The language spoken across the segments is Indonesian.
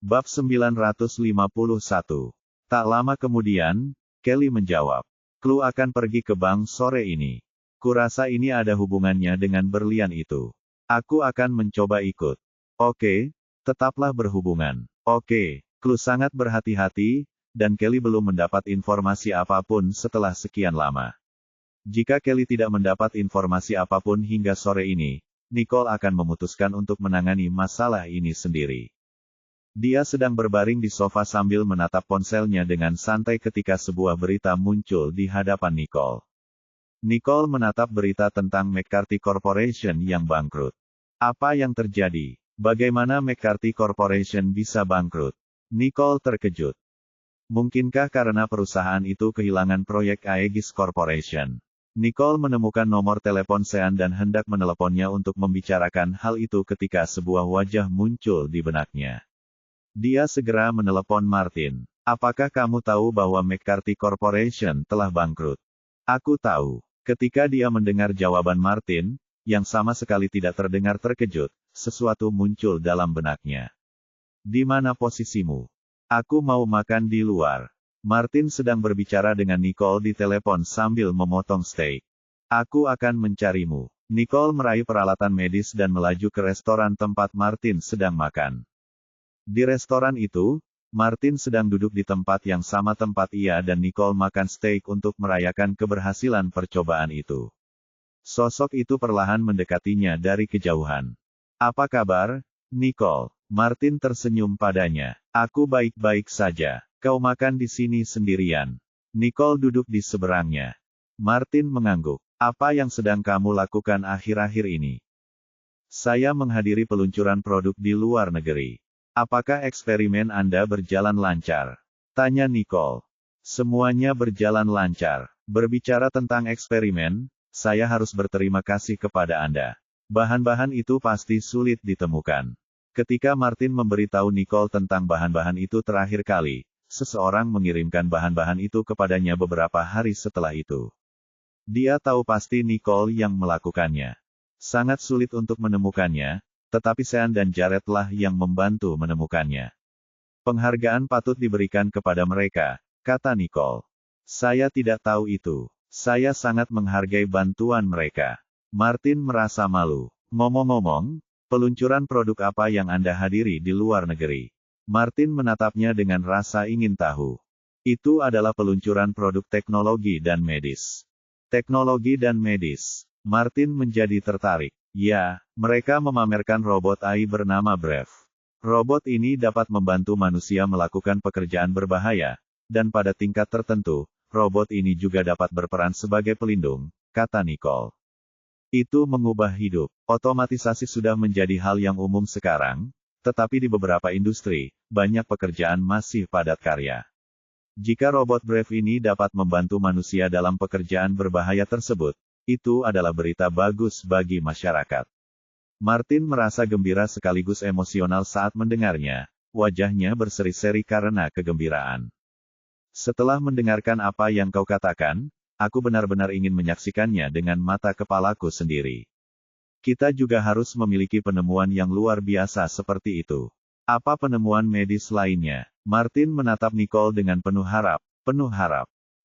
Bab 951. Tak lama kemudian, Kelly menjawab. Chloe akan pergi ke bank sore ini. Kurasa ini ada hubungannya dengan berlian itu. Aku akan mencoba ikut. Oke, tetaplah berhubungan. Oke, Chloe sangat berhati-hati, dan Kelly belum mendapat informasi apapun setelah sekian lama. Jika Kelly tidak mendapat informasi apapun hingga sore ini, Nicole akan memutuskan untuk menangani masalah ini sendiri. Dia sedang berbaring di sofa sambil menatap ponselnya dengan santai ketika sebuah berita muncul di hadapan Nicole. Nicole menatap berita tentang McCarthy Corporation yang bangkrut. Apa yang terjadi? Bagaimana McCarthy Corporation bisa bangkrut? Nicole terkejut. Mungkinkah karena perusahaan itu kehilangan proyek Aegis Corporation? Nicole menemukan nomor telepon Sean dan hendak meneleponnya untuk membicarakan hal itu ketika sebuah wajah muncul di benaknya. Dia segera menelepon Martin. Apakah kamu tahu bahwa McCarthy Corporation telah bangkrut? Aku tahu. Ketika dia mendengar jawaban Martin, yang sama sekali tidak terdengar terkejut, sesuatu muncul dalam benaknya. Di mana posisimu? Aku mau makan di luar. Martin sedang berbicara dengan Nicole di telepon sambil memotong steak. Aku akan mencarimu. Nicole meraih peralatan medis dan melaju ke restoran tempat Martin sedang makan. Di restoran itu, Martin sedang duduk di tempat yang sama tempat ia dan Nicole makan steak untuk merayakan keberhasilan percobaan itu. Sosok itu perlahan mendekatinya dari kejauhan. Apa kabar, Nicole? Martin tersenyum padanya. Aku baik-baik saja. Kau makan di sini sendirian. Nicole duduk di seberangnya. Martin mengangguk. Apa yang sedang kamu lakukan akhir-akhir ini? Saya menghadiri peluncuran produk di luar negeri. Apakah eksperimen Anda berjalan lancar? Tanya Nicole. Semuanya berjalan lancar. Berbicara tentang eksperimen, saya harus berterima kasih kepada Anda. Bahan-bahan itu pasti sulit ditemukan. Ketika Martin memberitahu Nicole tentang bahan-bahan itu terakhir kali, seseorang mengirimkan bahan-bahan itu kepadanya beberapa hari setelah itu. Dia tahu pasti Nicole yang melakukannya. Sangat sulit untuk menemukannya, tetapi Sean dan Jared lah yang membantu menemukannya. Penghargaan patut diberikan kepada mereka, kata Nicole. Saya tidak tahu itu. Saya sangat menghargai bantuan mereka. Martin merasa malu. Ngomong-ngomong, peluncuran produk apa yang Anda hadiri di luar negeri? Martin menatapnya dengan rasa ingin tahu. Itu adalah peluncuran produk teknologi dan medis. Teknologi dan medis. Martin menjadi tertarik. Ya, mereka memamerkan robot AI bernama Brave. Robot ini dapat membantu manusia melakukan pekerjaan berbahaya, dan pada tingkat tertentu, robot ini juga dapat berperan sebagai pelindung, kata Nicole. Itu mengubah hidup. Otomatisasi sudah menjadi hal yang umum sekarang, tetapi di beberapa industri, banyak pekerjaan masih padat karya. Jika robot Brave ini dapat membantu manusia dalam pekerjaan berbahaya tersebut, itu adalah berita bagus bagi masyarakat. Martin merasa gembira sekaligus emosional saat mendengarnya, wajahnya berseri-seri karena kegembiraan. Setelah mendengarkan apa yang kau katakan, aku benar-benar ingin menyaksikannya dengan mata kepalaku sendiri. Kita juga harus memiliki penemuan yang luar biasa seperti itu. Apa penemuan medis lainnya? Martin menatap Nicole dengan penuh harap.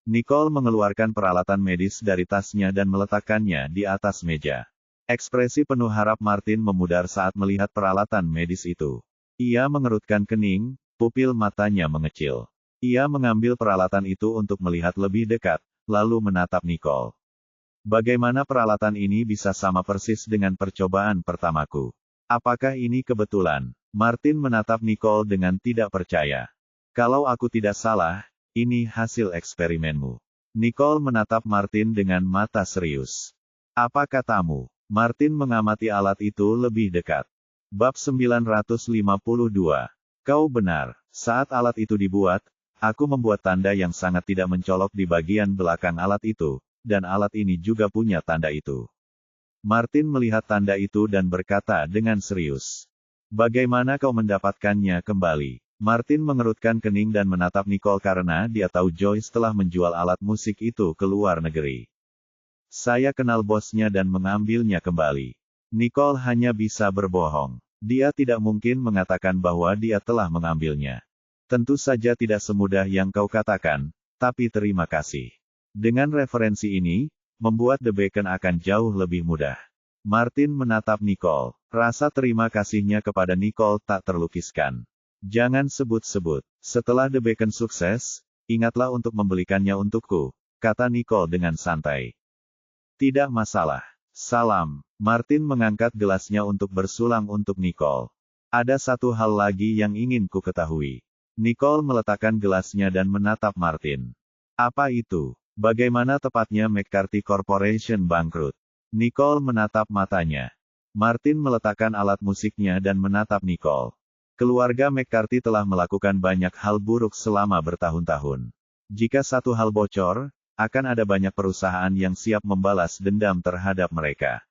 Nicole mengeluarkan peralatan medis dari tasnya dan meletakkannya di atas meja. Ekspresi penuh harap Martin memudar saat melihat peralatan medis itu. Ia mengerutkan kening, pupil matanya mengecil. Ia mengambil peralatan itu untuk melihat lebih dekat, lalu menatap Nicole. Bagaimana peralatan ini bisa sama persis dengan percobaan pertamaku? Apakah ini kebetulan? Martin menatap Nicole dengan tidak percaya. Kalau aku tidak salah, ini hasil eksperimenmu. Nicole menatap Martin dengan mata serius. Apa katamu? Martin mengamati alat itu lebih dekat. Bab 952. Kau benar. Saat alat itu dibuat, aku membuat tanda yang sangat tidak mencolok di bagian belakang alat itu. Dan alat ini juga punya tanda itu. Martin melihat tanda itu dan berkata dengan serius. Bagaimana kau mendapatkannya kembali? Martin mengerutkan kening dan menatap Nicole karena dia tahu Joyce telah menjual alat musik itu ke luar negeri. Saya kenal bosnya dan mengambilnya kembali. Nicole hanya bisa berbohong. Dia tidak mungkin mengatakan bahwa dia telah mengambilnya. Tentu saja tidak semudah yang kau katakan, tapi terima kasih. Dengan referensi ini, membuat The Beacon akan jauh lebih mudah. Martin menatap Nicole. Rasa terima kasihnya kepada Nicole tak terlukiskan. Jangan sebut-sebut. Setelah The Beacon sukses, ingatlah untuk membelikannya untukku, kata Nicole dengan santai. Tidak masalah. Salam. Martin mengangkat gelasnya untuk bersulang untuk Nicole. Ada satu hal lagi yang ingin ku ketahui. Nicole meletakkan gelasnya dan menatap Martin. Apa itu? Bagaimana tepatnya McCarthy Corporation bangkrut? Nicole menatap matanya. Martin meletakkan alat musiknya dan menatap Nicole. Keluarga McCarthy telah melakukan banyak hal buruk selama bertahun-tahun. Jika satu hal bocor, akan ada banyak perusahaan yang siap membalas dendam terhadap mereka.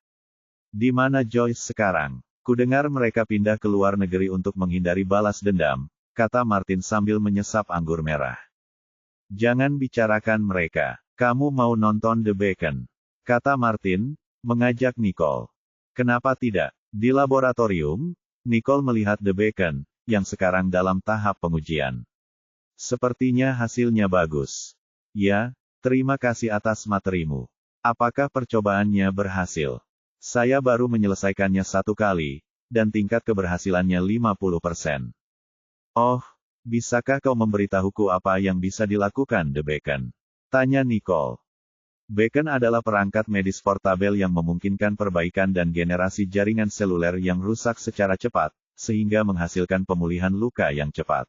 Di mana Joyce sekarang? Kudengar mereka pindah ke luar negeri untuk menghindari balas dendam, kata Martin sambil menyesap anggur merah. Jangan bicarakan mereka. Kamu mau nonton The Beacon? Kata Martin, mengajak Nicole. Kenapa tidak? Di laboratorium, Nicole melihat The Beacon, yang sekarang dalam tahap pengujian. Sepertinya hasilnya bagus. Ya, terima kasih atas materimu. Apakah percobaannya berhasil? Saya baru menyelesaikannya 1 kali, dan tingkat keberhasilannya 50%. Oh, bisakah kau memberitahuku apa yang bisa dilakukan The Beacon? Tanya Nicole. Beacon adalah perangkat medis portabel yang memungkinkan perbaikan dan generasi jaringan seluler yang rusak secara cepat, sehingga menghasilkan pemulihan luka yang cepat.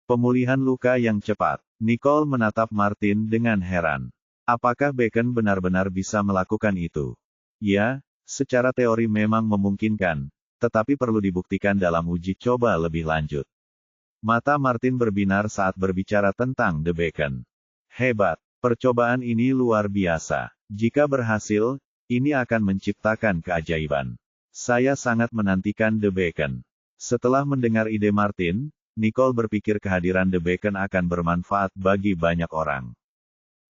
Pemulihan luka yang cepat. Nicole menatap Martin dengan heran. Apakah Beacon benar-benar bisa melakukan itu? Ya, secara teori memang memungkinkan, tetapi perlu dibuktikan dalam uji coba lebih lanjut. Mata Martin berbinar saat berbicara tentang The Beacon. Hebat, percobaan ini luar biasa. Jika berhasil, ini akan menciptakan keajaiban. Saya sangat menantikan The Beacon. Setelah mendengar ide Martin, Nicole berpikir kehadiran The Beacon akan bermanfaat bagi banyak orang.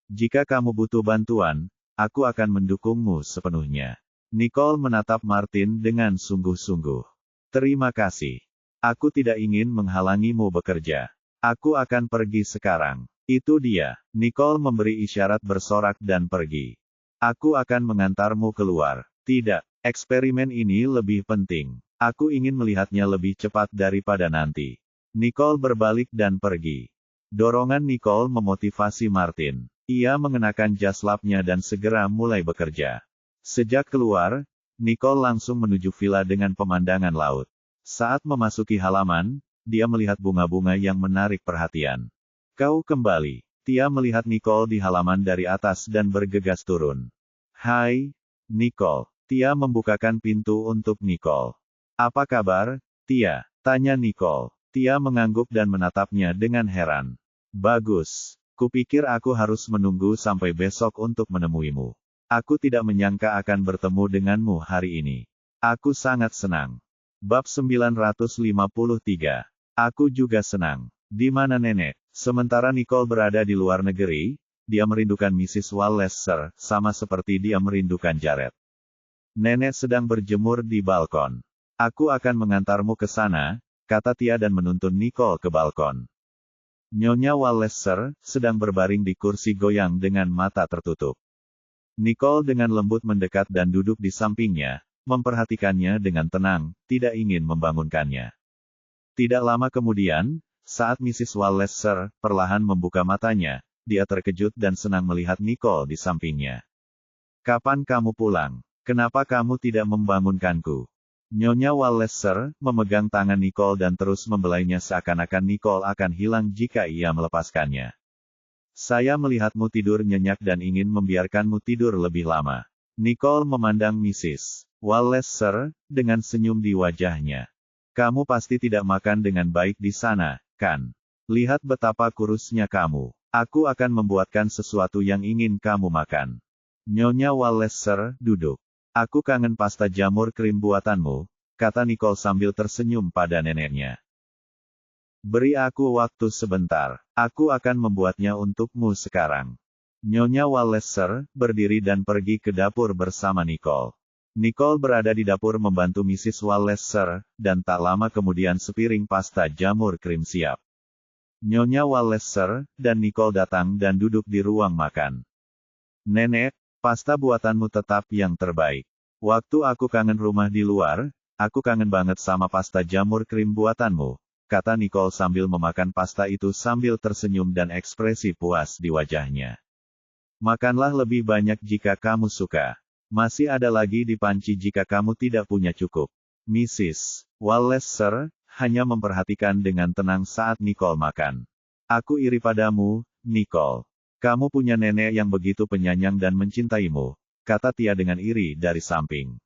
Jika kamu butuh bantuan, aku akan mendukungmu sepenuhnya. Nicole menatap Martin dengan sungguh-sungguh. Terima kasih. Aku tidak ingin menghalangimu bekerja. Aku akan pergi sekarang. Itu dia. Nicole memberi isyarat bersorak dan pergi. Aku akan mengantarmu keluar. Tidak, eksperimen ini lebih penting. Aku ingin melihatnya lebih cepat daripada nanti. Nicole berbalik dan pergi. Dorongan Nicole memotivasi Martin. Ia mengenakan jas labnya dan segera mulai bekerja. Sejak keluar, Nicole langsung menuju villa dengan pemandangan laut. Saat memasuki halaman, dia melihat bunga-bunga yang menarik perhatian. Kau kembali. Tia melihat Nicole di halaman dari atas dan bergegas turun. Hai, Nicole. Tia membukakan pintu untuk Nicole. Apa kabar, Tia? Tanya Nicole. Tia mengangguk dan menatapnya dengan heran. Bagus. Kupikir aku harus menunggu sampai besok untuk menemuimu. Aku tidak menyangka akan bertemu denganmu hari ini. Aku sangat senang. Bab 953. Aku juga senang. Di mana nenek? Sementara Nicole berada di luar negeri, dia merindukan Mrs. Wallace, sama seperti dia merindukan Jared. Nenek sedang berjemur di balkon. Aku akan mengantarmu ke sana, kata Tia dan menuntun Nicole ke balkon. Nyonya Wallace sedang berbaring di kursi goyang dengan mata tertutup. Nicole dengan lembut mendekat dan duduk di sampingnya, memperhatikannya dengan tenang, tidak ingin membangunkannya. Tidak lama kemudian, saat Mrs. Wallace perlahan membuka matanya, dia terkejut dan senang melihat Nicole di sampingnya. Kapan kamu pulang? Kenapa kamu tidak membangunkanku? Nyonya Wallace memegang tangan Nicole dan terus membelainya seakan-akan Nicole akan hilang jika ia melepaskannya. Saya melihatmu tidur nyenyak dan ingin membiarkanmu tidur lebih lama. Nicole memandang Mrs. Wallace dengan senyum di wajahnya. Kamu pasti tidak makan dengan baik di sana, kan? Lihat betapa kurusnya kamu. Aku akan membuatkan sesuatu yang ingin kamu makan. Nyonya Wallace duduk. Aku kangen pasta jamur krim buatanmu, kata Nicole sambil tersenyum pada neneknya. Beri aku waktu sebentar. Aku akan membuatnya untukmu sekarang. Nyonya Wallace berdiri dan pergi ke dapur bersama Nicole. Nicole berada di dapur membantu Mrs. Wallace, Sir, dan tak lama kemudian sepiring pasta jamur krim siap. Nyonya Wallace, Sir, dan Nicole datang dan duduk di ruang makan. Nenek, pasta buatanmu tetap yang terbaik. Waktu aku kangen rumah di luar, aku kangen banget sama pasta jamur krim buatanmu, kata Nicole sambil memakan pasta itu sambil tersenyum dan ekspresi puas di wajahnya. Makanlah lebih banyak jika kamu suka. Masih ada lagi di panci jika kamu tidak punya cukup. Mrs. Wallace, Sir, hanya memperhatikan dengan tenang saat Nicole makan. Aku iri padamu, Nicole. Kamu punya nenek yang begitu penyayang dan mencintaimu, kata Tia dengan iri dari samping.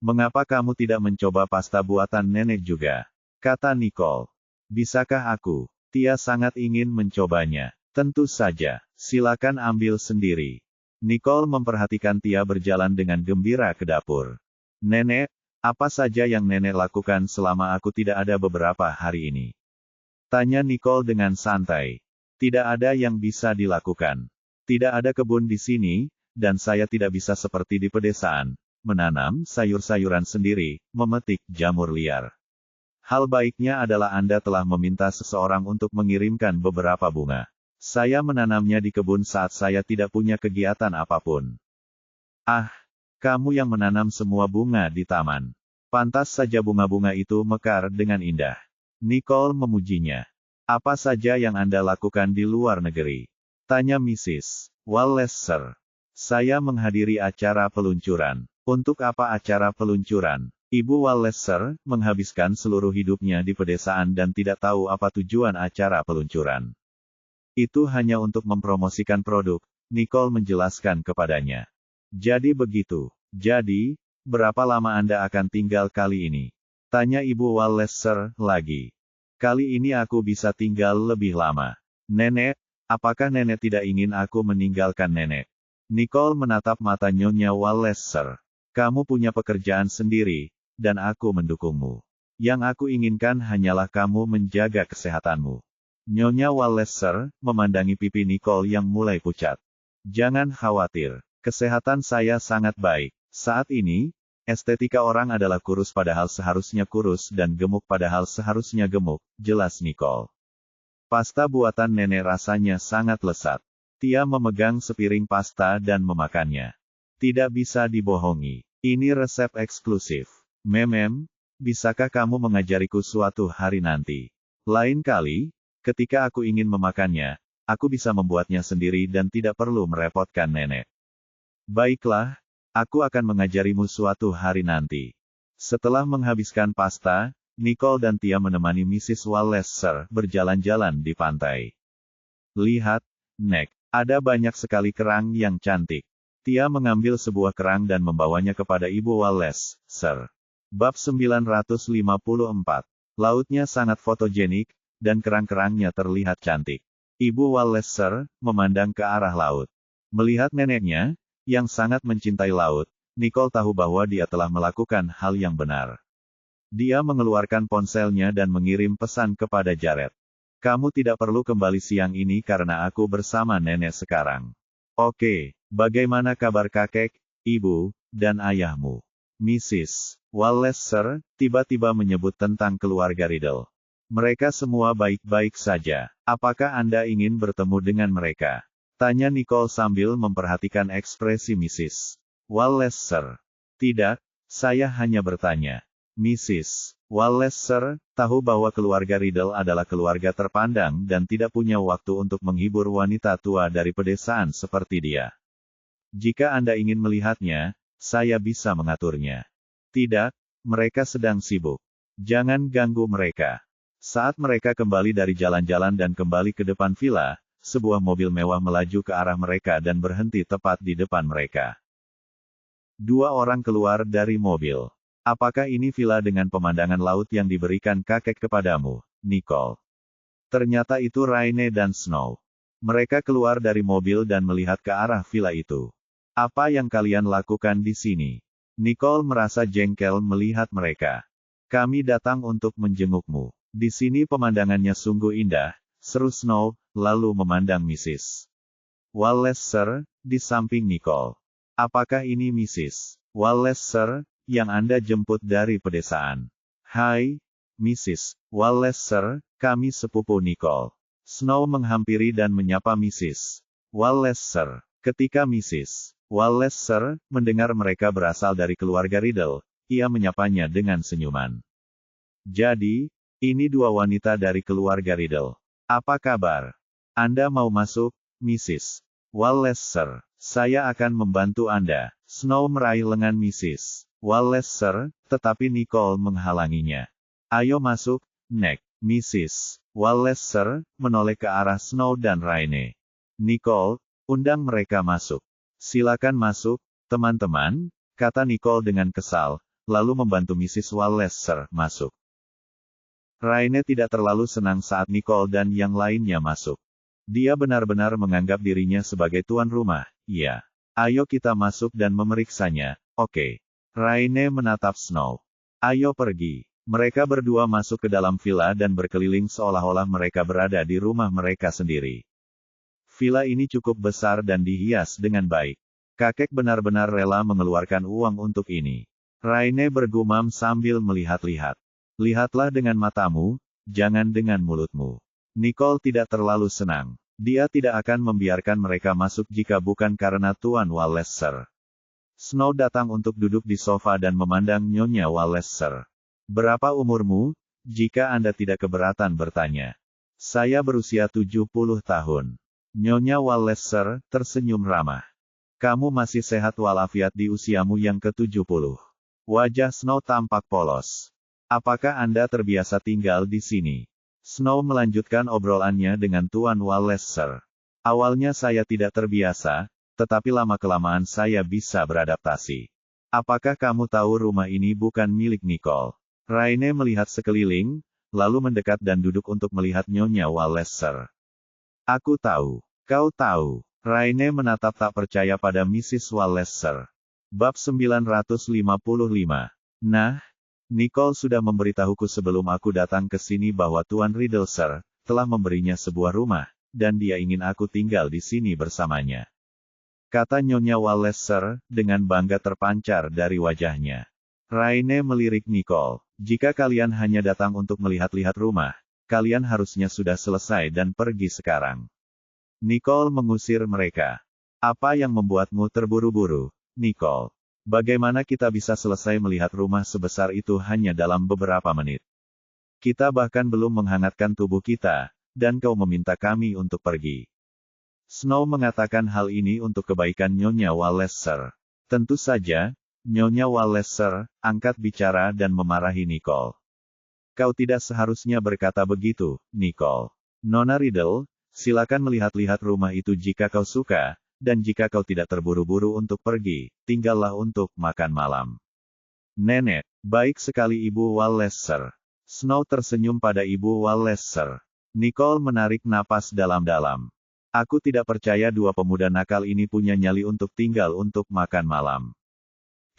Mengapa kamu tidak mencoba pasta buatan nenek juga? Kata Nicole. Bisakah aku? Tia sangat ingin mencobanya. Tentu saja, silakan ambil sendiri. Nicole memperhatikan Tia berjalan dengan gembira ke dapur. Nenek, apa saja yang nenek lakukan selama aku tidak ada beberapa hari ini? Tanya Nicole dengan santai. Tidak ada yang bisa dilakukan. Tidak ada kebun di sini, dan saya tidak bisa seperti di pedesaan, menanam sayur-sayuran sendiri, memetik jamur liar. Hal baiknya adalah Anda telah meminta seseorang untuk mengirimkan beberapa bunga. Saya menanamnya di kebun saat saya tidak punya kegiatan apapun. Ah, kamu yang menanam semua bunga di taman. Pantas saja bunga-bunga itu mekar dengan indah. Nicole memujinya. Apa saja yang Anda lakukan di luar negeri? Tanya Mrs. Wallace, Sir. Saya menghadiri acara peluncuran. Untuk apa acara peluncuran? Ibu Wallace, Sir, menghabiskan seluruh hidupnya di pedesaan dan tidak tahu apa tujuan acara peluncuran. Itu hanya untuk mempromosikan produk, Nicole menjelaskan kepadanya. Jadi begitu. Jadi, berapa lama Anda akan tinggal kali ini? Tanya Ibu Wallace, Sir, lagi. Kali ini aku bisa tinggal lebih lama. Nenek, apakah nenek tidak ingin aku meninggalkan nenek? Nicole menatap mata Nyonya Wallace, Sir. Kamu punya pekerjaan sendiri, dan aku mendukungmu. Yang aku inginkan hanyalah kamu menjaga kesehatanmu. Nyonya Wallace, Sir, memandangi pipi Nicole yang mulai pucat. Jangan khawatir. Kesehatan saya sangat baik. Saat ini, estetika orang adalah kurus padahal seharusnya kurus dan gemuk padahal seharusnya gemuk, jelas Nicole. Pasta buatan nenek rasanya sangat lezat. Tia memegang sepiring pasta dan memakannya. Tidak bisa dibohongi. Ini resep eksklusif. Memem, bisakah kamu mengajariku suatu hari nanti? Lain kali, ketika aku ingin memakannya, aku bisa membuatnya sendiri dan tidak perlu merepotkan nenek. Baiklah, aku akan mengajarimu suatu hari nanti. Setelah menghabiskan pasta, Nicole dan Tia menemani Mrs. Wallace, Sir, berjalan-jalan di pantai. Lihat, Nek, ada banyak sekali kerang yang cantik. Tia mengambil sebuah kerang dan membawanya kepada Ibu Wallace, Sir. Bab 954. Lautnya sangat fotogenik, dan kerang-kerangnya terlihat cantik. Ibu Wallace, Sir, memandang ke arah laut. Melihat neneknya, yang sangat mencintai laut, Nicole tahu bahwa dia telah melakukan hal yang benar. Dia mengeluarkan ponselnya dan mengirim pesan kepada Jared. Kamu tidak perlu kembali siang ini karena aku bersama nenek sekarang. Oke, bagaimana kabar kakek, ibu, dan ayahmu? Mrs. Wallace, Sir, tiba-tiba menyebut tentang keluarga Riddle. Mereka semua baik-baik saja. Apakah Anda ingin bertemu dengan mereka? Tanya Nicole sambil memperhatikan ekspresi Mrs. Wallace, Sir. Tidak, saya hanya bertanya. Mrs. Wallace, Sir, tahu bahwa keluarga Riddle adalah keluarga terpandang dan tidak punya waktu untuk menghibur wanita tua dari pedesaan seperti dia. Jika Anda ingin melihatnya, saya bisa mengaturnya. Tidak, mereka sedang sibuk. Jangan ganggu mereka. Saat mereka kembali dari jalan-jalan dan kembali ke depan villa, sebuah mobil mewah melaju ke arah mereka dan berhenti tepat di depan mereka. Dua orang keluar dari mobil. Apakah ini villa dengan pemandangan laut yang diberikan kakek kepadamu, Nicole? Ternyata itu Raine dan Snow. Mereka keluar dari mobil dan melihat ke arah villa itu. Apa yang kalian lakukan di sini? Nicole merasa jengkel melihat mereka. Kami datang untuk menjengukmu. Di sini pemandangannya sungguh indah, seru Snow, lalu memandang Mrs. Wallace, Sir, di samping Nicole. Apakah ini Mrs. Wallace Sir, yang Anda jemput dari pedesaan. Hai, Mrs. Wallace Sir, kami sepupu Nicole. Snow menghampiri dan menyapa Mrs. Wallace Sir. Ketika Mrs. Wallace Sir mendengar mereka berasal dari keluarga Riddle, ia menyapanya dengan senyuman. Jadi, ini dua wanita dari keluarga Riddle. Apa kabar? Anda mau masuk, Mrs. Wallace Sir? Saya akan membantu Anda. Snow meraih lengan Mrs. Wallace Sir, tetapi Nicole menghalanginya. Ayo masuk, Nek. Mrs. Wallace Sir menoleh ke arah Snow dan Raine. Nicole, undang mereka masuk. Silakan masuk, teman-teman, kata Nicole dengan kesal, lalu membantu Mrs. Wallace Sir masuk. Raine tidak terlalu senang saat Nicole dan yang lainnya masuk. Dia benar-benar menganggap dirinya sebagai tuan rumah. Iya. Ayo kita masuk dan memeriksanya, oke. Raine menatap Snow. Ayo pergi. Mereka berdua masuk ke dalam villa dan berkeliling seolah-olah mereka berada di rumah mereka sendiri. Villa ini cukup besar dan dihias dengan baik. Kakek benar-benar rela mengeluarkan uang untuk ini. Raine bergumam sambil melihat-lihat. Lihatlah dengan matamu, jangan dengan mulutmu. Nicole tidak terlalu senang. Dia tidak akan membiarkan mereka masuk jika bukan karena Tuan Wallace Sir. Snow datang untuk duduk di sofa dan memandang Nyonya Wallace Sir. Berapa umurmu, jika Anda tidak keberatan bertanya? Saya berusia 70 tahun. Nyonya Wallace Sir tersenyum ramah. Kamu masih sehat walafiat di usiamu yang ke-70. Wajah Snow tampak polos. Apakah Anda terbiasa tinggal di sini? Snow melanjutkan obrolannya dengan Tuan Wallace Sir. Awalnya saya tidak terbiasa, tetapi lama-kelamaan saya bisa beradaptasi. Apakah kamu tahu rumah ini bukan milik Nicole? Raine melihat sekeliling, lalu mendekat dan duduk untuk melihat Nyonya Wallace Sir. Aku tahu. Kau tahu. Raine menatap tak percaya pada Mrs. Wallace Sir. Bab 955. Nah, Nicole sudah memberitahuku sebelum aku datang ke sini bahwa Tuan Riddle Sir telah memberinya sebuah rumah, dan dia ingin aku tinggal di sini bersamanya. Kata Nyonya Wallace Sir, dengan bangga terpancar dari wajahnya. Raine melirik Nicole. Jika kalian hanya datang untuk melihat-lihat rumah, kalian harusnya sudah selesai dan pergi sekarang. Nicole mengusir mereka. Apa yang membuatmu terburu-buru, Nicole? Bagaimana kita bisa selesai melihat rumah sebesar itu hanya dalam beberapa menit? Kita bahkan belum menghangatkan tubuh kita, dan kau meminta kami untuk pergi. Snow mengatakan hal ini untuk kebaikan Nyonya Wallace Sir. Tentu saja, Nyonya Wallace Sir angkat bicara dan memarahi Nicole. Kau tidak seharusnya berkata begitu, Nicole. Nona Riddle, silakan melihat-lihat rumah itu jika kau suka, dan jika kau tidak terburu-buru untuk pergi, tinggallah untuk makan malam. Nenek, baik sekali Ibu Wallace Sir. Snow tersenyum pada Ibu Wallace Sir. Nicole menarik napas dalam-dalam. Aku tidak percaya dua pemuda nakal ini punya nyali untuk tinggal untuk makan malam.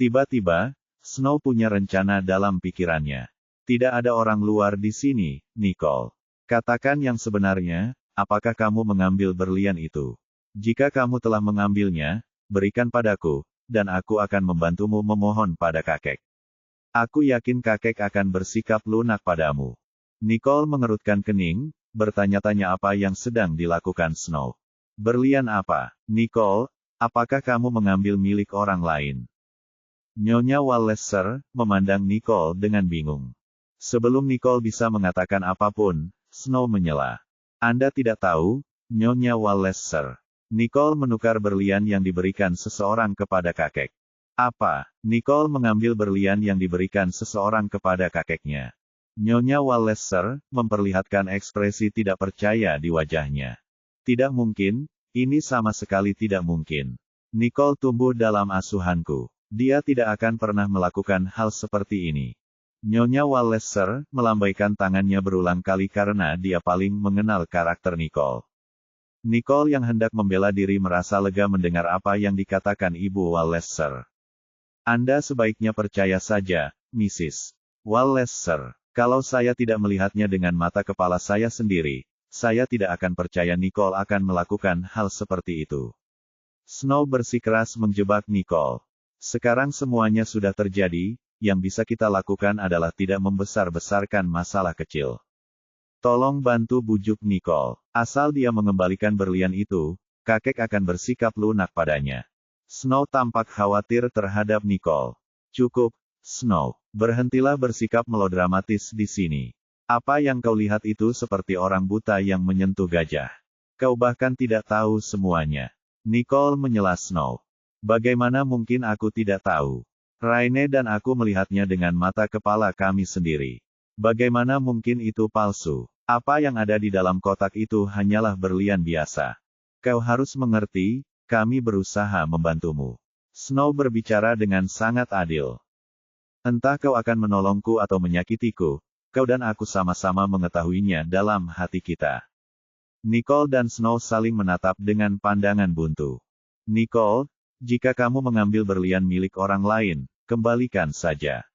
Tiba-tiba, Snow punya rencana dalam pikirannya. Tidak ada orang luar di sini, Nicole. Katakan yang sebenarnya, apakah kamu mengambil berlian itu? Jika kamu telah mengambilnya, berikan padaku, dan aku akan membantumu memohon pada kakek. Aku yakin kakek akan bersikap lunak padamu. Nicole mengerutkan kening, bertanya-tanya apa yang sedang dilakukan Snow. Berlian apa? Nicole, apakah kamu mengambil milik orang lain? Nyonya Wallace Sir memandang Nicole dengan bingung. Sebelum Nicole bisa mengatakan apapun, Snow menyela. Anda tidak tahu, Nyonya Wallace Sir. Nicole menukar berlian yang diberikan seseorang kepada kakek. Apa? Nicole mengambil berlian yang diberikan seseorang kepada kakeknya. Nyonya Wallace Sir memperlihatkan ekspresi tidak percaya di wajahnya. Tidak mungkin, ini sama sekali tidak mungkin. Nicole tumbuh dalam asuhanku. Dia tidak akan pernah melakukan hal seperti ini. Nyonya Wallace Sir melambaikan tangannya berulang kali karena dia paling mengenal karakter Nicole. Nicole yang hendak membela diri merasa lega mendengar apa yang dikatakan Ibu Wallace Sir. Anda sebaiknya percaya saja, Mrs. Wallace Sir. Kalau saya tidak melihatnya dengan mata kepala saya sendiri, saya tidak akan percaya Nicole akan melakukan hal seperti itu. Snow bersikeras menjebak Nicole. Sekarang semuanya sudah terjadi, yang bisa kita lakukan adalah tidak membesar-besarkan masalah kecil. Tolong bantu bujuk Nicole. Asal dia mengembalikan berlian itu, kakek akan bersikap lunak padanya. Snow tampak khawatir terhadap Nicole. Cukup, Snow. Berhentilah bersikap melodramatis di sini. Apa yang kau lihat itu seperti orang buta yang menyentuh gajah. Kau bahkan tidak tahu semuanya. Nicole menyela Snow. Bagaimana mungkin aku tidak tahu? Raine dan aku melihatnya dengan mata kepala kami sendiri. Bagaimana mungkin itu palsu? Apa yang ada di dalam kotak itu hanyalah berlian biasa. Kau harus mengerti, kami berusaha membantumu. Snow berbicara dengan sangat adil. Entah kau akan menolongku atau menyakitiku, kau dan aku sama-sama mengetahuinya dalam hati kita. Nicole dan Snow saling menatap dengan pandangan buntu. Nicole, jika kamu mengambil berlian milik orang lain, kembalikan saja.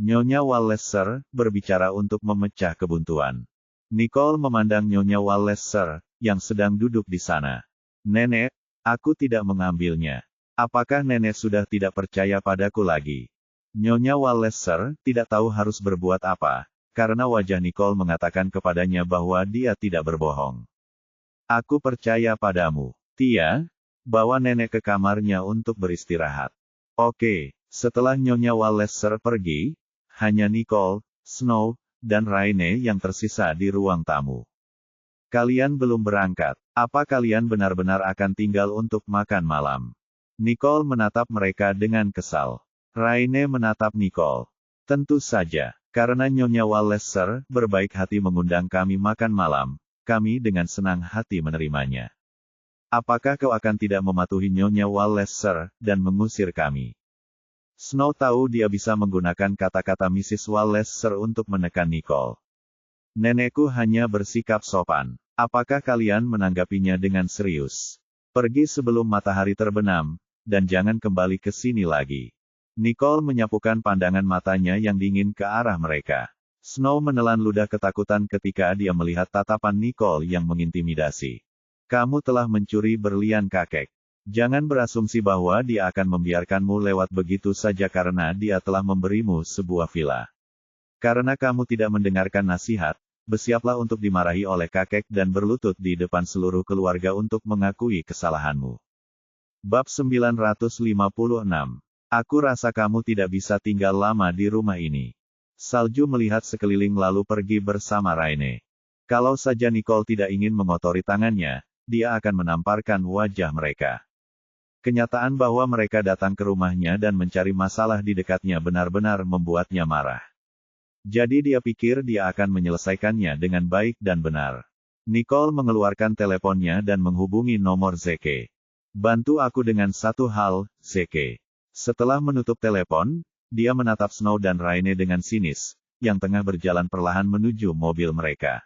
Nyonya Walleser berbicara untuk memecah kebuntuan. Nicole memandang Nyonya Walleser, yang sedang duduk di sana. Nenek, aku tidak mengambilnya. Apakah nenek sudah tidak percaya padaku lagi? Nyonya Walleser tidak tahu harus berbuat apa, karena wajah Nicole mengatakan kepadanya bahwa dia tidak berbohong. Aku percaya padamu. Tia, bawa nenek ke kamarnya untuk beristirahat. Oke, setelah Nyonya Walleser pergi, hanya Nicole, Snow, dan Raine yang tersisa di ruang tamu. Kalian belum berangkat. Apa kalian benar-benar akan tinggal untuk makan malam? Nicole menatap mereka dengan kesal. Raine menatap Nicole. Tentu saja, karena Nyonya Walleser berbaik hati mengundang kami makan malam, kami dengan senang hati menerimanya. Apakah kau akan tidak mematuhi Nyonya Walleser dan mengusir kami? Snow tahu dia bisa menggunakan kata-kata Mrs. Walleser untuk menekan Nicole. Nenekku hanya bersikap sopan. Apakah kalian menanggapinya dengan serius? Pergi sebelum matahari terbenam, dan jangan kembali ke sini lagi. Nicole menyapukan pandangan matanya yang dingin ke arah mereka. Snow menelan ludah ketakutan ketika dia melihat tatapan Nicole yang mengintimidasi. Kamu telah mencuri berlian kakek. Jangan berasumsi bahwa dia akan membiarkanmu lewat begitu saja karena dia telah memberimu sebuah villa. Karena kamu tidak mendengarkan nasihat, bersiaplah untuk dimarahi oleh kakek dan berlutut di depan seluruh keluarga untuk mengakui kesalahanmu. Bab 956. Aku rasa kamu tidak bisa tinggal lama di rumah ini. Salju melihat sekeliling lalu pergi bersama Raine. Kalau saja Nicole tidak ingin mengotori tangannya, dia akan menamparkan wajah mereka. Kenyataan bahwa mereka datang ke rumahnya dan mencari masalah di dekatnya benar-benar membuatnya marah. Jadi dia pikir dia akan menyelesaikannya dengan baik dan benar. Nicole mengeluarkan teleponnya dan menghubungi nomor Zeke. Bantu aku dengan satu hal, Zeke. Setelah menutup telepon, dia menatap Snow dan Raine dengan sinis, yang tengah berjalan perlahan menuju mobil mereka.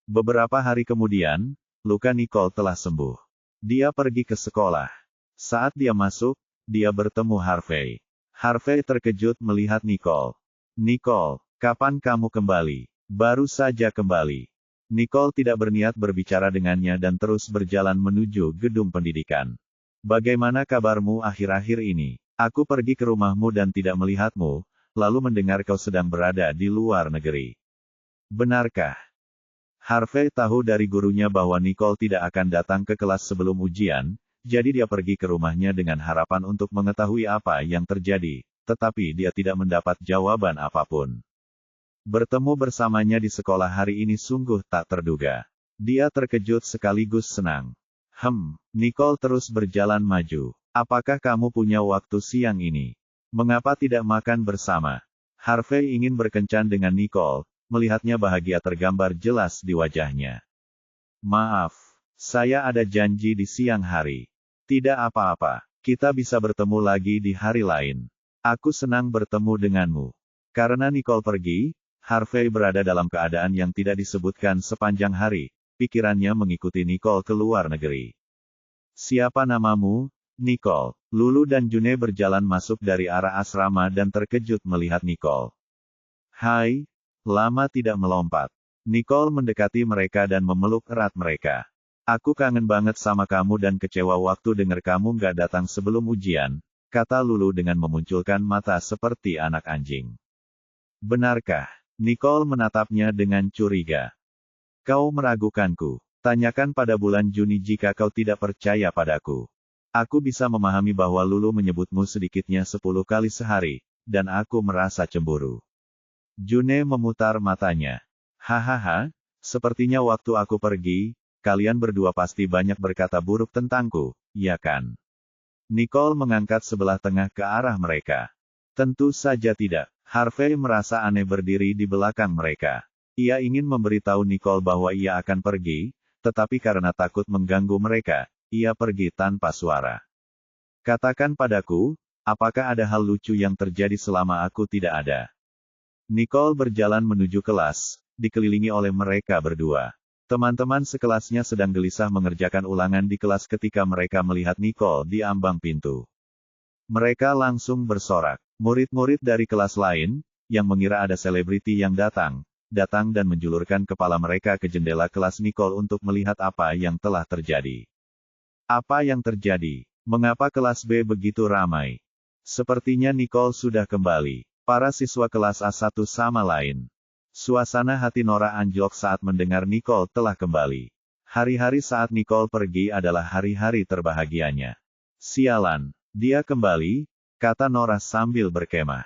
Beberapa hari kemudian, luka Nicole telah sembuh. Dia pergi ke sekolah. Saat dia masuk, dia bertemu Harvey. Harvey terkejut melihat Nicole. Nicole, kapan kamu kembali? Baru saja kembali. Nicole tidak berniat berbicara dengannya dan terus berjalan menuju gedung pendidikan. Bagaimana kabarmu akhir-akhir ini? Aku pergi ke rumahmu dan tidak melihatmu, lalu mendengar kau sedang berada di luar negeri. Benarkah? Harvey tahu dari gurunya bahwa Nicole tidak akan datang ke kelas sebelum ujian, jadi dia pergi ke rumahnya dengan harapan untuk mengetahui apa yang terjadi, tetapi dia tidak mendapat jawaban apapun. Bertemu bersamanya di sekolah hari ini sungguh tak terduga. Dia terkejut sekaligus senang. Nicole terus berjalan maju. Apakah kamu punya waktu siang ini? Mengapa tidak makan bersama? Harvey ingin berkencan dengan Nicole, melihatnya bahagia tergambar jelas di wajahnya. Maaf, saya ada janji di siang hari. Tidak apa-apa, kita bisa bertemu lagi di hari lain. Aku senang bertemu denganmu. Karena Nicole pergi, Harvey berada dalam keadaan yang tidak disebutkan sepanjang hari, pikirannya mengikuti Nicole ke luar negeri. Siapa namamu? Nicole. Lulu dan June berjalan masuk dari arah asrama dan terkejut melihat Nicole. Hai, lama tidak melompat. Nicole mendekati mereka dan memeluk erat mereka. Aku kangen banget sama kamu dan kecewa waktu dengar kamu nggak datang sebelum ujian, kata Lulu dengan memunculkan mata seperti anak anjing. Benarkah? Nicole menatapnya dengan curiga. Kau meragukanku. Tanyakan pada bulan Juni jika kau tidak percaya padaku. Aku bisa memahami bahwa Lulu menyebutmu sedikitnya 10 kali sehari, dan aku merasa cemburu. June memutar matanya. Hahaha, sepertinya waktu aku pergi, kalian berdua pasti banyak berkata buruk tentangku, ya kan? Nicole mengangkat sebelah tengah ke arah mereka. Tentu saja tidak. Harvey merasa aneh berdiri di belakang mereka. Ia ingin memberitahu Nicole bahwa ia akan pergi, tetapi karena takut mengganggu mereka, ia pergi tanpa suara. Katakan padaku, apakah ada hal lucu yang terjadi selama aku tidak ada? Nicole berjalan menuju kelas, dikelilingi oleh mereka berdua. Teman-teman sekelasnya sedang gelisah mengerjakan ulangan di kelas ketika mereka melihat Nicole di ambang pintu. Mereka langsung bersorak. Murid-murid dari kelas lain, yang mengira ada selebriti yang datang dan menjulurkan kepala mereka ke jendela kelas Nicole untuk melihat apa yang telah terjadi. Apa yang terjadi? Mengapa kelas B begitu ramai? Sepertinya Nicole sudah kembali. Para siswa kelas A1 sama lain. Suasana hati Nora anjlok saat mendengar Nicole telah kembali. Hari-hari saat Nicole pergi adalah hari-hari terbahagianya. Sialan, dia kembali, kata Nora sambil berkemah.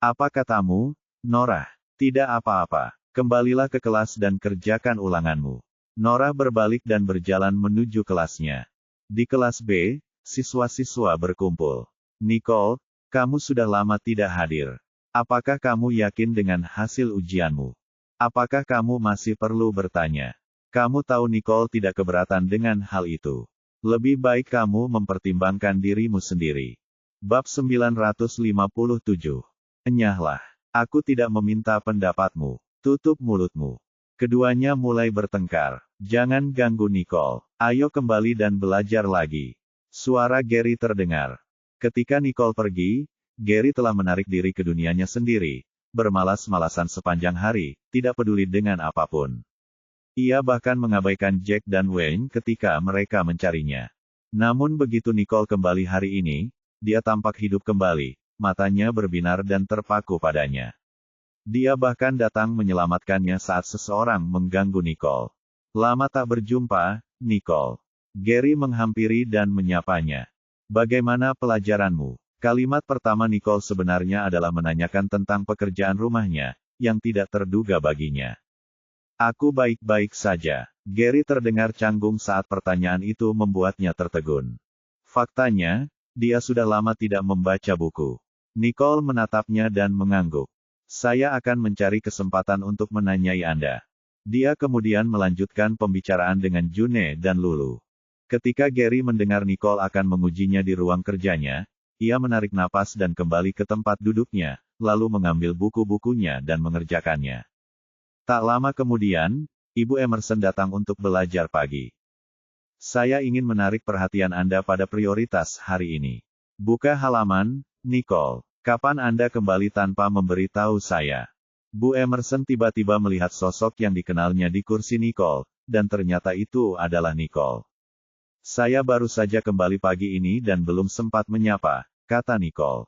Apa katamu, Nora? Tidak apa-apa. Kembalilah ke kelas dan kerjakan ulanganmu. Nora berbalik dan berjalan menuju kelasnya. Di kelas B, siswa-siswa berkumpul. Nicole, kamu sudah lama tidak hadir. Apakah kamu yakin dengan hasil ujianmu? Apakah kamu masih perlu bertanya? Kamu tahu Nicole tidak keberatan dengan hal itu. Lebih baik kamu mempertimbangkan dirimu sendiri. Bab 957. Enyahlah. Aku tidak meminta pendapatmu. Tutup mulutmu. Keduanya mulai bertengkar. Jangan ganggu Nicole. Ayo kembali dan belajar lagi. Suara Gary terdengar. Ketika Nicole pergi, Gary telah menarik diri ke dunianya sendiri, bermalas-malasan sepanjang hari, tidak peduli dengan apapun. Ia bahkan mengabaikan Jack dan Wayne ketika mereka mencarinya. Namun begitu Nicole kembali hari ini, dia tampak hidup kembali, matanya berbinar dan terpaku padanya. Dia bahkan datang menyelamatkannya saat seseorang mengganggu Nicole. Lama tak berjumpa, Nicole. Gary menghampiri dan menyapanya. Bagaimana pelajaranmu? Kalimat pertama Nicole sebenarnya adalah menanyakan tentang pekerjaan rumahnya, yang tidak terduga baginya. Aku baik-baik saja. Gary terdengar canggung saat pertanyaan itu membuatnya tertegun. Faktanya, dia sudah lama tidak membaca buku. Nicole menatapnya dan mengangguk. Saya akan mencari kesempatan untuk menanyai Anda. Dia kemudian melanjutkan pembicaraan dengan June dan Lulu. Ketika Gary mendengar Nicole akan mengujinya di ruang kerjanya, ia menarik napas dan kembali ke tempat duduknya, lalu mengambil buku-bukunya dan mengerjakannya. Tak lama kemudian, Ibu Emerson datang untuk belajar pagi. Saya ingin menarik perhatian Anda pada prioritas hari ini. Buka halaman, Nicole. Kapan Anda kembali tanpa memberitahu saya? Bu Emerson tiba-tiba melihat sosok yang dikenalnya di kursi Nicole, dan ternyata itu adalah Nicole. Saya baru saja kembali pagi ini dan belum sempat menyapa, kata Nicole.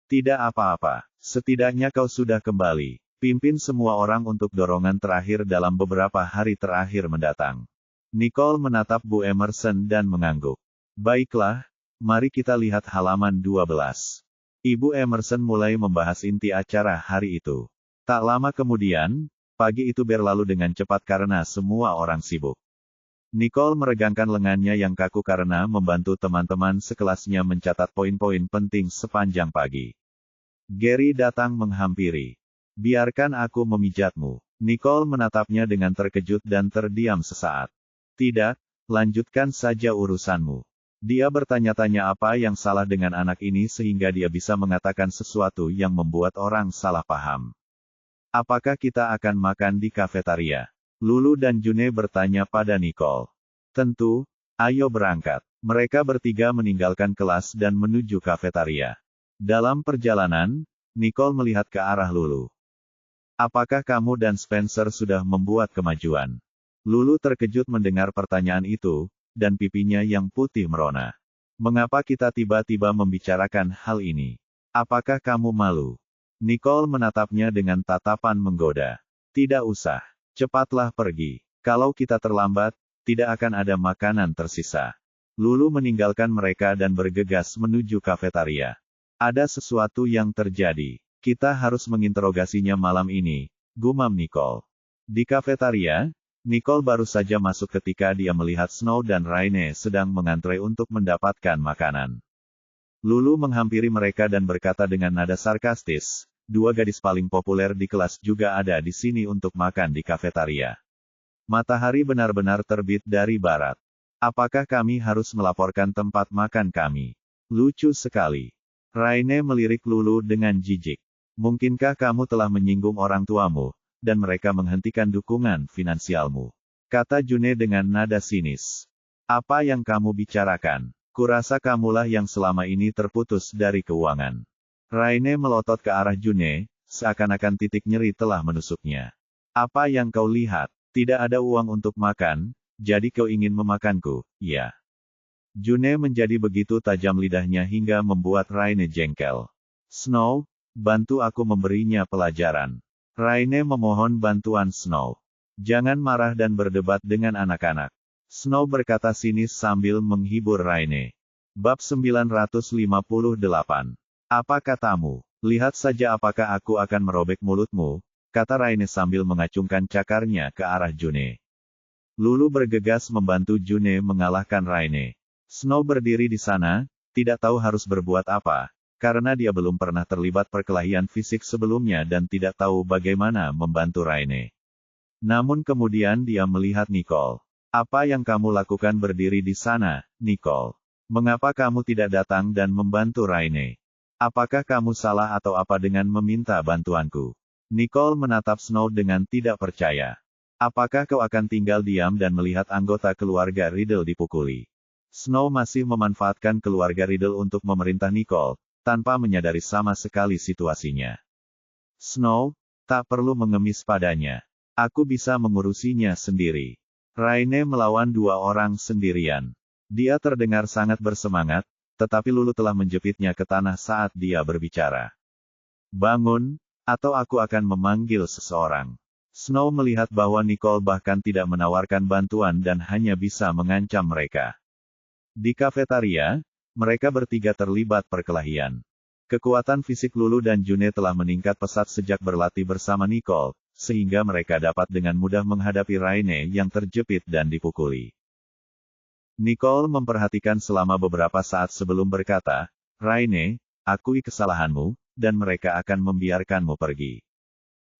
Tidak apa-apa, setidaknya kau sudah kembali. Pimpin semua orang untuk dorongan terakhir dalam beberapa hari terakhir mendatang. Nicole menatap Bu Emerson dan mengangguk. Baiklah, mari kita lihat halaman 12. Ibu Emerson mulai membahas inti acara hari itu. Tak lama kemudian, pagi itu berlalu dengan cepat karena semua orang sibuk. Nicole meregangkan lengannya yang kaku karena membantu teman-teman sekelasnya mencatat poin-poin penting sepanjang pagi. Gary datang menghampiri. Biarkan aku memijatmu. Nicole menatapnya dengan terkejut dan terdiam sesaat. Tidak, lanjutkan saja urusanmu. Dia bertanya-tanya apa yang salah dengan anak ini sehingga dia bisa mengatakan sesuatu yang membuat orang salah paham. Apakah kita akan makan di kafetaria? Lulu dan June bertanya pada Nicole. Tentu, ayo berangkat. Mereka bertiga meninggalkan kelas dan menuju kafetaria. Dalam perjalanan, Nicole melihat ke arah Lulu. Apakah kamu dan Spencer sudah membuat kemajuan? Lulu terkejut mendengar pertanyaan itu, dan pipinya yang putih merona. Mengapa kita tiba-tiba membicarakan hal ini? Apakah kamu malu? Nicole menatapnya dengan tatapan menggoda. Tidak usah. Cepatlah pergi. Kalau kita terlambat, tidak akan ada makanan tersisa. Lulu meninggalkan mereka dan bergegas menuju kafetaria. Ada sesuatu yang terjadi. Kita harus menginterogasinya malam ini, gumam Nicole. Di kafetaria, Nicole baru saja masuk ketika dia melihat Snow dan Raine sedang mengantre untuk mendapatkan makanan. Lulu menghampiri mereka dan berkata dengan nada sarkastis, dua gadis paling populer di kelas juga ada di sini untuk makan di kafetaria. Matahari benar-benar terbit dari barat. Apakah kami harus melaporkan tempat makan kami? Lucu sekali. Raine melirik Lulu dengan jijik. Mungkinkah kamu telah menyinggung orang tuamu, dan mereka menghentikan dukungan finansialmu? Kata June dengan nada sinis. Apa yang kamu bicarakan? Kurasa kamulah yang selama ini terputus dari keuangan. Raine melotot ke arah June, seakan-akan titik nyeri telah menusuknya. Apa yang kau lihat? Tidak ada uang untuk makan, jadi kau ingin memakanku, ya? June menjadi begitu tajam lidahnya hingga membuat Raine jengkel. Snow, bantu aku memberinya pelajaran. Raine memohon bantuan Snow. Jangan marah dan berdebat dengan anak-anak. Snow berkata sinis sambil menghibur Raine. Bab 958. Apa katamu? Lihat saja apakah aku akan merobek mulutmu, kata Raine sambil mengacungkan cakarnya ke arah June. Lulu bergegas membantu June mengalahkan Raine. Snow berdiri di sana, tidak tahu harus berbuat apa, karena dia belum pernah terlibat perkelahian fisik sebelumnya dan tidak tahu bagaimana membantu Raine. Namun kemudian dia melihat Nicole. Apa yang kamu lakukan berdiri di sana, Nicole? Mengapa kamu tidak datang dan membantu Raine? Apakah kamu salah atau apa dengan meminta bantuanku? Nicole menatap Snow dengan tidak percaya. Apakah kau akan tinggal diam dan melihat anggota keluarga Riddle dipukuli? Snow masih memanfaatkan keluarga Riddle untuk memerintah Nicole, tanpa menyadari sama sekali situasinya. Snow, tak perlu mengemis padanya. Aku bisa mengurusinya sendiri. Raine melawan dua orang sendirian. Dia terdengar sangat bersemangat, tetapi Lulu telah menjepitnya ke tanah saat dia berbicara. Bangun, atau aku akan memanggil seseorang. Snow melihat bahwa Nicole bahkan tidak menawarkan bantuan dan hanya bisa mengancam mereka. Di kafetaria, mereka bertiga terlibat perkelahian. Kekuatan fisik Lulu dan June telah meningkat pesat sejak berlatih bersama Nicole, sehingga mereka dapat dengan mudah menghadapi Raine yang terjepit dan dipukuli. Nicole memperhatikan selama beberapa saat sebelum berkata, Raine, akui kesalahanmu, dan mereka akan membiarkanmu pergi.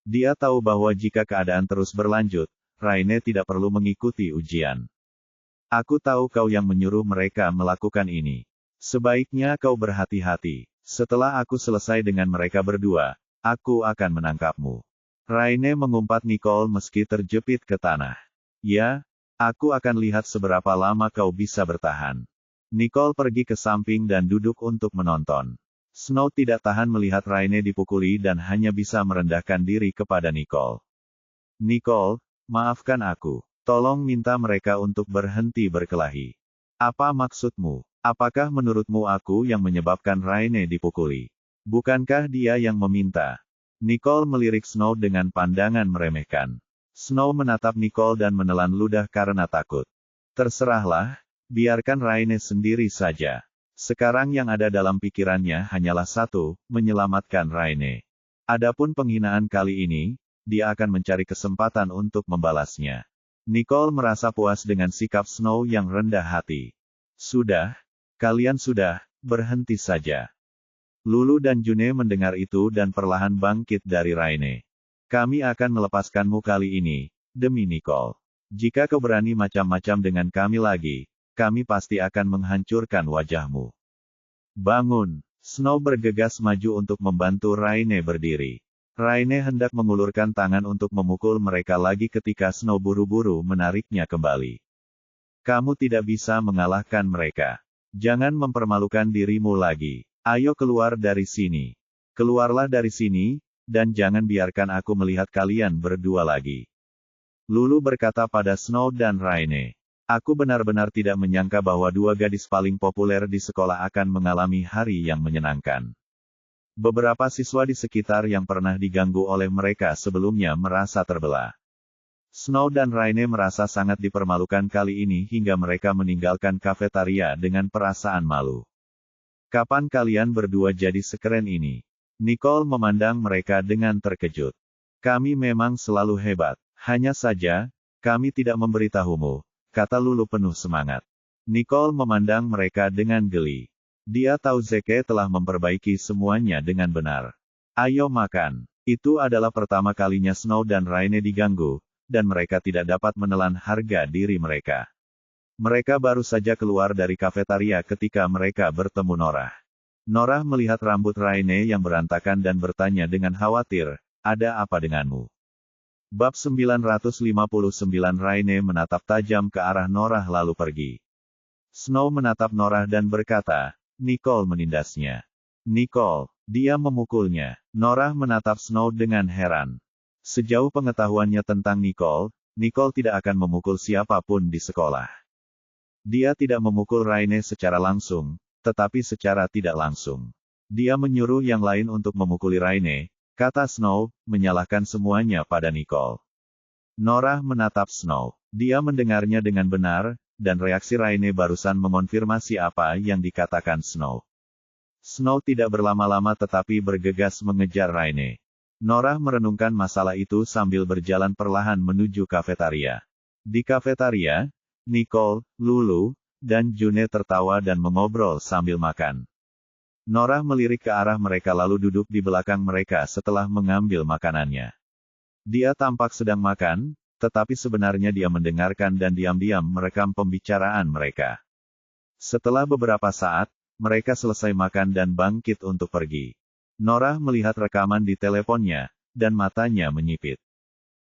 Dia tahu bahwa jika keadaan terus berlanjut, Raine tidak perlu mengikuti ujian. Aku tahu kau yang menyuruh mereka melakukan ini. Sebaiknya kau berhati-hati. Setelah aku selesai dengan mereka berdua, aku akan menangkapmu. Raine mengumpat Nicole meski terjepit ke tanah. Ya, aku akan lihat seberapa lama kau bisa bertahan. Nicole pergi ke samping dan duduk untuk menonton. Snow tidak tahan melihat Raine dipukuli dan hanya bisa merendahkan diri kepada Nicole. Nicole, maafkan aku. Tolong minta mereka untuk berhenti berkelahi. Apa maksudmu? Apakah menurutmu aku yang menyebabkan Raine dipukuli? Bukankah dia yang meminta? Nicole melirik Snow dengan pandangan meremehkan. Snow menatap Nicole dan menelan ludah karena takut. Terserahlah, biarkan Raine sendiri saja. Sekarang yang ada dalam pikirannya hanyalah satu, menyelamatkan Raine. Adapun penghinaan kali ini, dia akan mencari kesempatan untuk membalasnya. Nicole merasa puas dengan sikap Snow yang rendah hati. Sudah, kalian sudah, berhenti saja. Lulu dan June mendengar itu dan perlahan bangkit dari Raine. Kami akan melepaskanmu kali ini, demi Nicole. Jika kau berani macam-macam dengan kami lagi, kami pasti akan menghancurkan wajahmu. Bangun, Snow bergegas maju untuk membantu Raine berdiri. Raine hendak mengulurkan tangan untuk memukul mereka lagi ketika Snow buru-buru menariknya kembali. Kamu tidak bisa mengalahkan mereka. Jangan mempermalukan dirimu lagi. Ayo keluar dari sini. Keluarlah dari sini, dan jangan biarkan aku melihat kalian berdua lagi. Lulu berkata pada Snow dan Raine. Aku benar-benar tidak menyangka bahwa dua gadis paling populer di sekolah akan mengalami hari yang menyenangkan. Beberapa siswa di sekitar yang pernah diganggu oleh mereka sebelumnya merasa terbelah. Snow dan Raine merasa sangat dipermalukan kali ini hingga mereka meninggalkan kafetaria dengan perasaan malu. Kapan kalian berdua jadi sekeren ini? Nicole memandang mereka dengan terkejut. Kami memang selalu hebat. Hanya saja, kami tidak memberitahumu, kata Lulu penuh semangat. Nicole memandang mereka dengan geli. Dia tahu Zeke telah memperbaiki semuanya dengan benar. Ayo makan. Itu adalah pertama kalinya Snow dan Raine diganggu, dan mereka tidak dapat menelan harga diri mereka. Mereka baru saja keluar dari kafetaria ketika mereka bertemu Norah. Norah melihat rambut Raine yang berantakan dan bertanya dengan khawatir, ada apa denganmu? Bab 959 Raine menatap tajam ke arah Norah lalu pergi. Snow menatap Norah dan berkata, Nicole menindasnya. Nicole, dia memukulnya. Norah menatap Snow dengan heran. Sejauh pengetahuannya tentang Nicole, Nicole tidak akan memukul siapapun di sekolah. Dia tidak memukul Raine secara langsung, tetapi secara tidak langsung. Dia menyuruh yang lain untuk memukuli Raine, kata Snow, menyalahkan semuanya pada Nicole. Norah menatap Snow. Dia mendengarnya dengan benar, dan reaksi Raine barusan mengonfirmasi apa yang dikatakan Snow. Snow tidak berlama-lama tetapi bergegas mengejar Raine. Norah merenungkan masalah itu sambil berjalan perlahan menuju kafetaria. Di kafetaria, Nicole, Lulu, dan June tertawa dan mengobrol sambil makan. Norah melirik ke arah mereka lalu duduk di belakang mereka setelah mengambil makanannya. Dia tampak sedang makan, tetapi sebenarnya dia mendengarkan dan diam-diam merekam pembicaraan mereka. Setelah beberapa saat, mereka selesai makan dan bangkit untuk pergi. Norah melihat rekaman di teleponnya, dan matanya menyipit.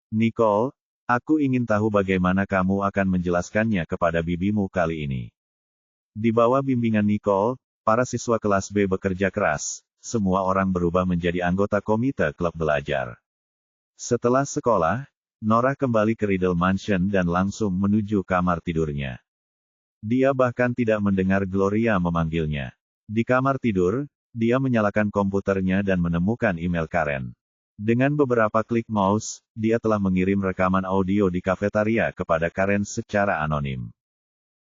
Nicole, aku ingin tahu bagaimana kamu akan menjelaskannya kepada bibimu kali ini. Di bawah bimbingan Nicole, para siswa kelas B bekerja keras, semua orang berubah menjadi anggota komite klub belajar. Setelah sekolah, Norah kembali ke Riddle Mansion dan langsung menuju kamar tidurnya. Dia bahkan tidak mendengar Gloria memanggilnya. Di kamar tidur, dia menyalakan komputernya dan menemukan email Karen. Dengan beberapa klik mouse, dia telah mengirim rekaman audio di kafetaria kepada Karen secara anonim.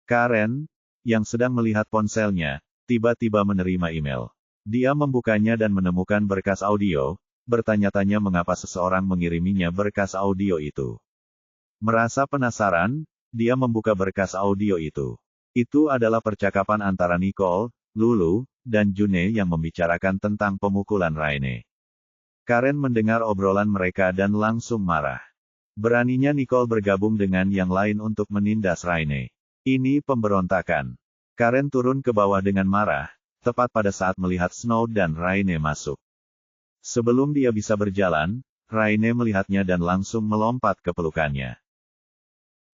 Karen, yang sedang melihat ponselnya, tiba-tiba menerima email. Dia membukanya dan menemukan berkas audio, bertanya-tanya mengapa seseorang mengiriminya berkas audio itu. Merasa penasaran, dia membuka berkas audio itu. Itu adalah percakapan antara Nicole, Lulu, dan June yang membicarakan tentang pemukulan Raine. Karen mendengar obrolan mereka dan langsung marah. Beraninya Nicole bergabung dengan yang lain untuk menindas Raine. Ini pemberontakan. Karen turun ke bawah dengan marah, tepat pada saat melihat Snow dan Raine masuk. Sebelum dia bisa berjalan, Raine melihatnya dan langsung melompat ke pelukannya.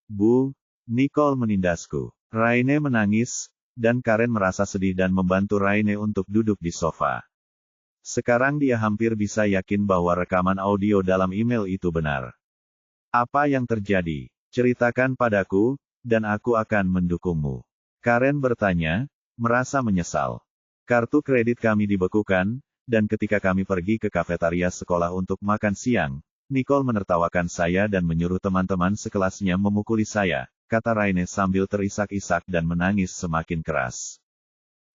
Bu, Nicole menindasku. Raine menangis, dan Karen merasa sedih dan membantu Raine untuk duduk di sofa. Sekarang dia hampir bisa yakin bahwa rekaman audio dalam email itu benar. Apa yang terjadi? Ceritakan padaku, dan aku akan mendukungmu. Karen bertanya, merasa menyesal. Kartu kredit kami dibekukan, dan ketika kami pergi ke kafetaria sekolah untuk makan siang, Nicole menertawakan saya dan menyuruh teman-teman sekelasnya memukuli saya, kata Raine sambil terisak-isak dan menangis semakin keras.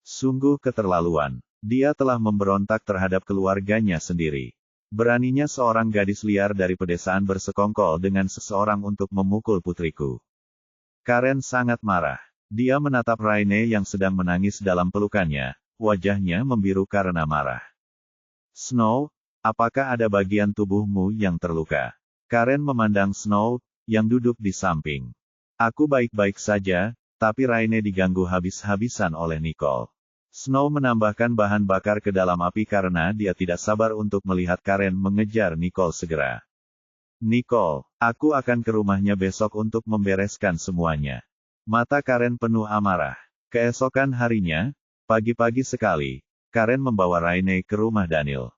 Sungguh keterlaluan. Dia telah memberontak terhadap keluarganya sendiri. Beraninya seorang gadis liar dari pedesaan bersekongkol dengan seseorang untuk memukul putriku. Karen sangat marah. Dia menatap Raine yang sedang menangis dalam pelukannya, wajahnya membiru karena marah. Snow, apakah ada bagian tubuhmu yang terluka? Karen memandang Snow, yang duduk di samping. Aku baik-baik saja, tapi Raine diganggu habis-habisan oleh Nicole. Snow menambahkan bahan bakar ke dalam api karena dia tidak sabar untuk melihat Karen mengejar Nicole segera. Nicole, aku akan ke rumahnya besok untuk membereskan semuanya. Mata Karen penuh amarah. Keesokan harinya, pagi-pagi sekali, Karen membawa Raine ke rumah Daniel.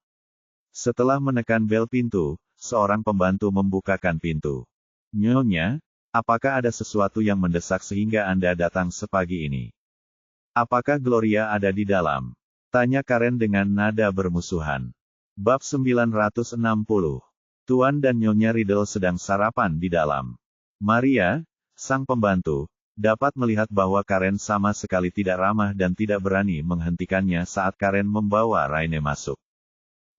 Setelah menekan bel pintu, seorang pembantu membukakan pintu. Nyonya, Apakah ada sesuatu yang mendesak sehingga Anda datang sepagi ini? Apakah Gloria ada di dalam? Tanya Karen dengan nada bermusuhan. Bab 960. Tuan dan Nyonya Riddle sedang sarapan di dalam. Maria, sang pembantu, dapat melihat bahwa Karen sama sekali tidak ramah dan tidak berani menghentikannya saat Karen membawa Raine masuk.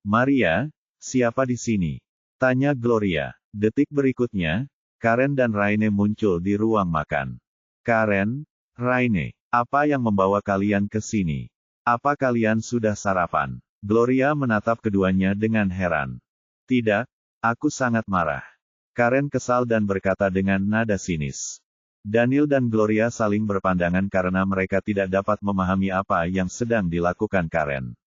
Maria, siapa di sini? Tanya Gloria. Detik berikutnya, Karen dan Raine muncul di ruang makan. Karen, Raine, apa yang membawa kalian ke sini? Apa kalian sudah sarapan? Gloria menatap keduanya dengan heran. Tidak, aku sangat marah. Karen kesal dan berkata dengan nada sinis. Daniel dan Gloria saling berpandangan karena mereka tidak dapat memahami apa yang sedang dilakukan Karen.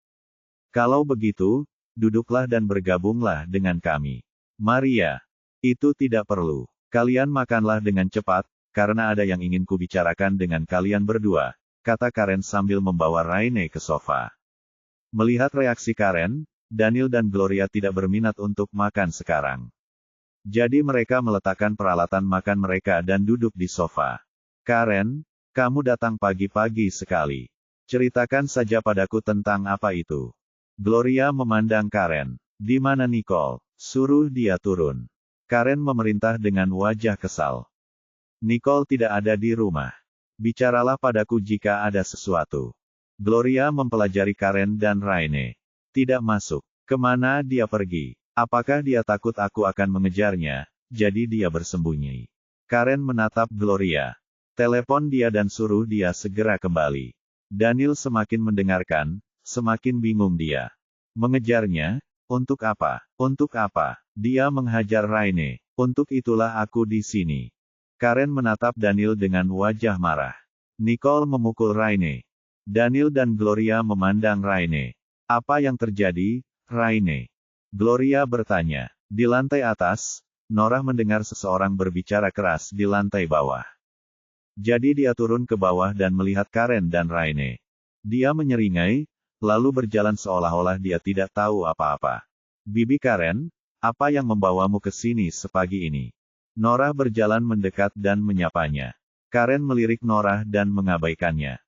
Kalau begitu, duduklah dan bergabunglah dengan kami. Maria, itu tidak perlu. Kalian makanlah dengan cepat, karena ada yang ingin kubicarakan dengan kalian berdua, kata Karen sambil membawa Raine ke sofa. Melihat reaksi Karen, Daniel dan Gloria tidak berminat untuk makan sekarang. Jadi mereka meletakkan peralatan makan mereka dan duduk di sofa. Karen, kamu datang pagi-pagi sekali. Ceritakan saja padaku tentang apa itu. Gloria memandang Karen. Di mana Nicole? Suruh dia turun. Karen memerintah dengan wajah kesal. Nicole tidak ada di rumah. Bicaralah padaku jika ada sesuatu. Gloria mempelajari Karen dan Raine. Tidak masuk. Kemana dia pergi? Apakah dia takut aku akan mengejarnya, jadi dia bersembunyi? Karen menatap Gloria. Telepon dia dan suruh dia segera kembali. Daniel semakin mendengarkan, semakin bingung dia. Mengejarnya? Untuk apa? Untuk apa? Dia menghajar Raine. Untuk itulah aku di sini. Karen menatap Daniel dengan wajah marah. Nicole memukul Raine. Daniel dan Gloria memandang Raine. Apa yang terjadi, Raine? Gloria bertanya. Di lantai atas, Nora mendengar seseorang berbicara keras di lantai bawah. Jadi dia turun ke bawah dan melihat Karen dan Raine. Dia menyeringai, lalu berjalan seolah-olah dia tidak tahu apa-apa. Bibi Karen, apa yang membawamu ke sini sepagi ini? Nora berjalan mendekat dan menyapanya. Karen melirik Nora dan mengabaikannya.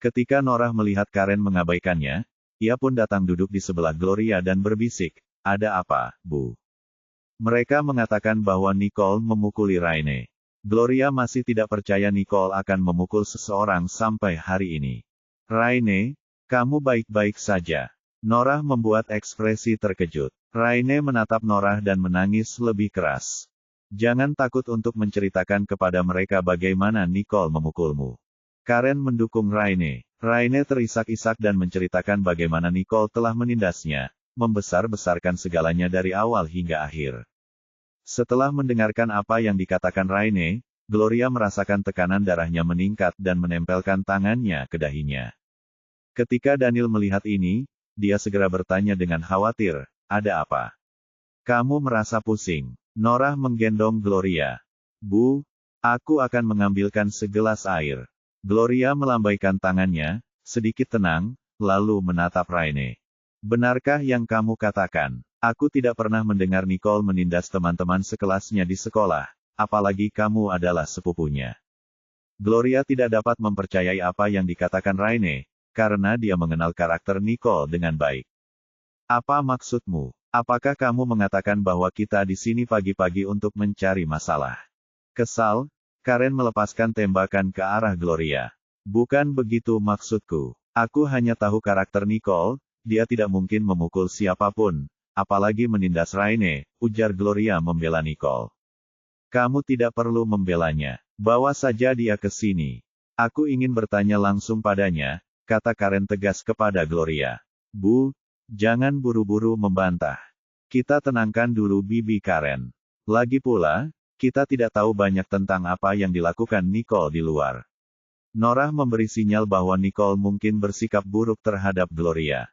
Ketika Nora melihat Karen mengabaikannya, ia pun datang duduk di sebelah Gloria dan berbisik, ada apa, Bu? Mereka mengatakan bahwa Nicole memukuli Raine. Gloria masih tidak percaya Nicole akan memukul seseorang sampai hari ini. Raine, kamu baik-baik saja. Nora membuat ekspresi terkejut. Raine menatap Nora dan menangis lebih keras. Jangan takut untuk menceritakan kepada mereka bagaimana Nicole memukulmu. Karen mendukung Raine. Raine terisak-isak dan menceritakan bagaimana Nicole telah menindasnya, membesar-besarkan segalanya dari awal hingga akhir. Setelah mendengarkan apa yang dikatakan Raine, Gloria merasakan tekanan darahnya meningkat dan menempelkan tangannya ke dahinya. Ketika Daniel melihat ini, dia segera bertanya dengan khawatir, ada apa? Kamu merasa pusing? Nora menggendong Gloria. Bu, aku akan mengambilkan segelas air. Gloria melambaikan tangannya, sedikit tenang, lalu menatap Raine. Benarkah yang kamu katakan? Aku tidak pernah mendengar Nicole menindas teman-teman sekelasnya di sekolah, apalagi kamu adalah sepupunya. Gloria tidak dapat mempercayai apa yang dikatakan Raine, karena dia mengenal karakter Nicole dengan baik. Apa maksudmu? Apakah kamu mengatakan bahwa kita di sini pagi-pagi untuk mencari masalah? Kesal, Karen melepaskan tembakan ke arah Gloria. Bukan begitu maksudku. Aku hanya tahu karakter Nicole, dia tidak mungkin memukul siapapun, apalagi menindas Raine, ujar Gloria membela Nicole. Kamu tidak perlu membelanya. Bawa saja dia ke sini. Aku ingin bertanya langsung padanya, kata Karen tegas kepada Gloria. Bu, jangan buru-buru membantah. Kita tenangkan dulu Bibi Karen. Lagi pula, kita tidak tahu banyak tentang apa yang dilakukan Nicole di luar. Nora memberi sinyal bahwa Nicole mungkin bersikap buruk terhadap Gloria.